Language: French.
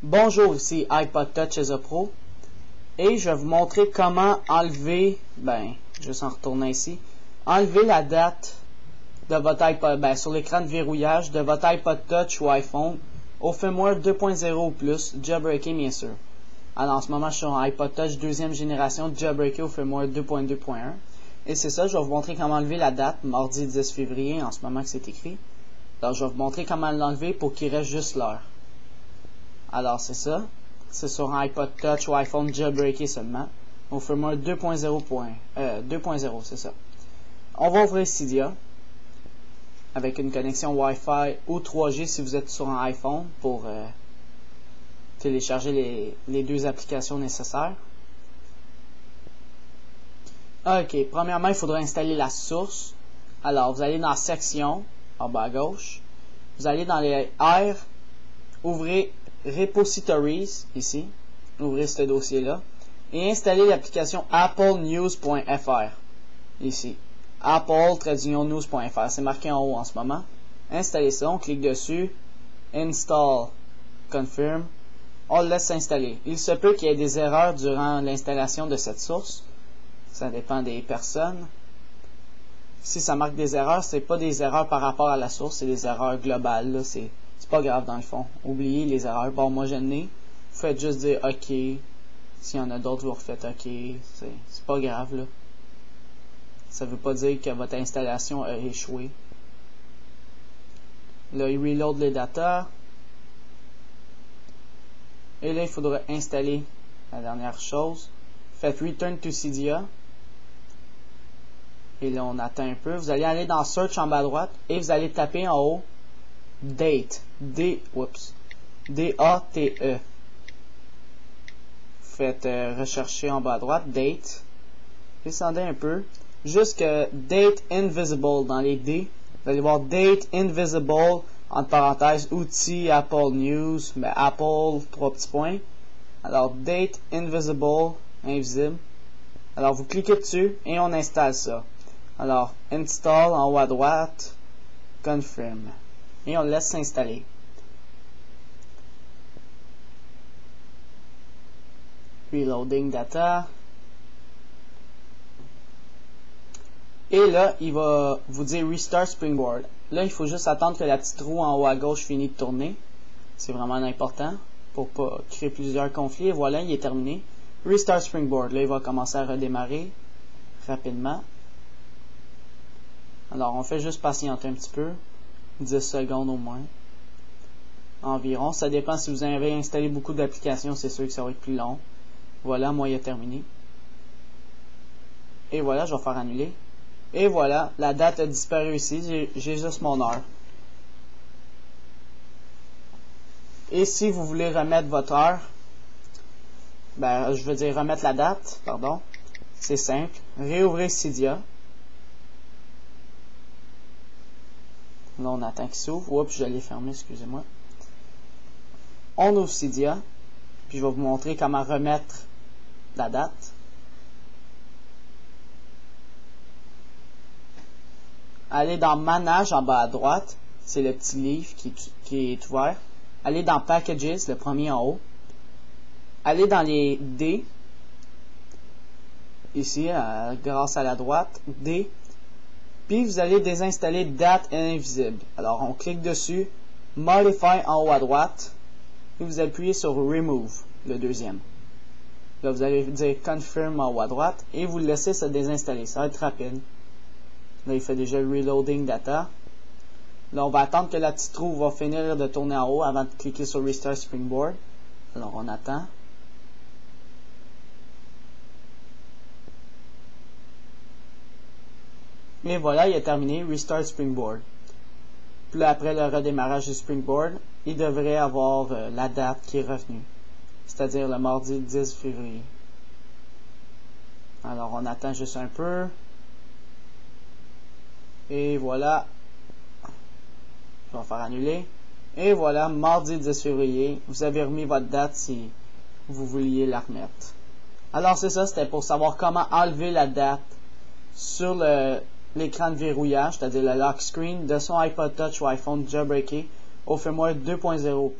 Bonjour, ici iPod Touch as a Pro et je vais vous montrer comment enlever, je vais s'en retourner ici, enlever la date de votre iPod, sur l'écran de verrouillage de votre iPod Touch ou iPhone au firmware 2.0 ou plus, jailbreaké bien sûr. Alors en ce moment je suis sur un iPod Touch deuxième génération jailbreaké au firmware 2.2.1 et c'est ça, je vais vous montrer comment enlever la date, mardi 10 février en ce moment que c'est écrit. Alors je vais vous montrer comment l'enlever pour qu'il reste juste l'heure. Alors c'est ça, c'est sur un iPod Touch ou iPhone jailbreaké seulement, au firmware 2.0, c'est ça. On va ouvrir Cydia avec une connexion Wi-Fi ou 3G si vous êtes sur un iPhone pour télécharger les deux applications nécessaires. Ok, premièrement il faudra installer la source. Alors vous allez dans la section en bas à gauche, vous allez dans les R, ouvrez Repositories, ici, ouvrez ce dossier-là, et installez l'application applenews.fr, ici, apple-news.fr, c'est marqué en haut en ce moment. Installez ça, on clique dessus, Install, Confirm, on le laisse s'installer. Il se peut qu'il y ait des erreurs durant l'installation de cette source, ça dépend des personnes. Si ça marque des erreurs, c'est pas des erreurs par rapport à la source, c'est des erreurs globales, là, c'est pas grave dans le fond. Oubliez les erreurs. Bon, moi je n'ai. Vous faites juste dire OK. S'il y en a d'autres, vous refaites OK. C'est pas grave, là. Ça veut pas dire que votre installation a échoué. Là, il reload les datas. Et là, il faudra installer la dernière chose. Faites Return to Cydia. Et là, on attend un peu. Vous allez aller dans Search en bas à droite. Et vous allez taper en haut Date, D-A-T-E. Faites rechercher en bas à droite, Date. Descendez un peu, jusqu'à Date Invisible dans les D. Vous allez voir Date Invisible, entre parenthèses, outils, Apple News, Apple, 3 petits points. Alors, Date Invisible, invisible. Alors, vous cliquez dessus et on installe ça. Alors, Install en haut à droite, Confirm. Et on le laisse s'installer. Reloading data. Et là, il va vous dire Restart Springboard. Là, il faut juste attendre que la petite roue en haut à gauche finisse de tourner. C'est vraiment important pour pas créer plusieurs conflits. Et voilà, il est terminé. Restart Springboard. Là, il va commencer à redémarrer rapidement. Alors, on fait juste patienter un petit peu. 10 secondes au moins. Environ. Ça dépend si vous avez installé beaucoup d'applications, c'est sûr que ça va être plus long. Voilà, moi il est terminé. Et voilà, je vais faire annuler. Et voilà, la date a disparu ici. J'ai juste mon heure. Et si vous voulez remettre votre heure, je veux dire remettre la date, pardon, c'est simple. Réouvrez Cydia. Là, on attend qu'il s'ouvre. Oups, je l'ai fermé, excusez-moi. On ouvre Cydia. Puis je vais vous montrer comment remettre la date. Allez dans Manage en bas à droite. C'est le petit livre qui est ouvert. Allez dans Packages, le premier en haut. Allez dans les D. Ici, grâce à la droite. D. Puis vous allez désinstaller Date Invisible. Alors on clique dessus, Modify en haut à droite, et vous appuyez sur Remove, le deuxième. Là vous allez dire Confirm en haut à droite, et vous le laissez se désinstaller. Ça va être rapide. Là il fait déjà Reloading Data. Là on va attendre que la petite roue va finir de tourner en haut avant de cliquer sur Restart Springboard. Alors on attend. Et voilà, il est terminé, Restart Springboard. Puis là, après le redémarrage du Springboard, il devrait avoir la date qui est revenue. C'est-à-dire le mardi 10 février. Alors, on attend juste un peu. Et voilà. Je vais faire annuler. Et voilà, mardi 10 février. Vous avez remis votre date si vous vouliez la remettre. Alors, c'est ça, c'était pour savoir comment enlever la date sur l'écran de verrouillage, c'est-à-dire le lock screen de son iPod Touch ou iPhone jailbreaké au firmware 2.0+.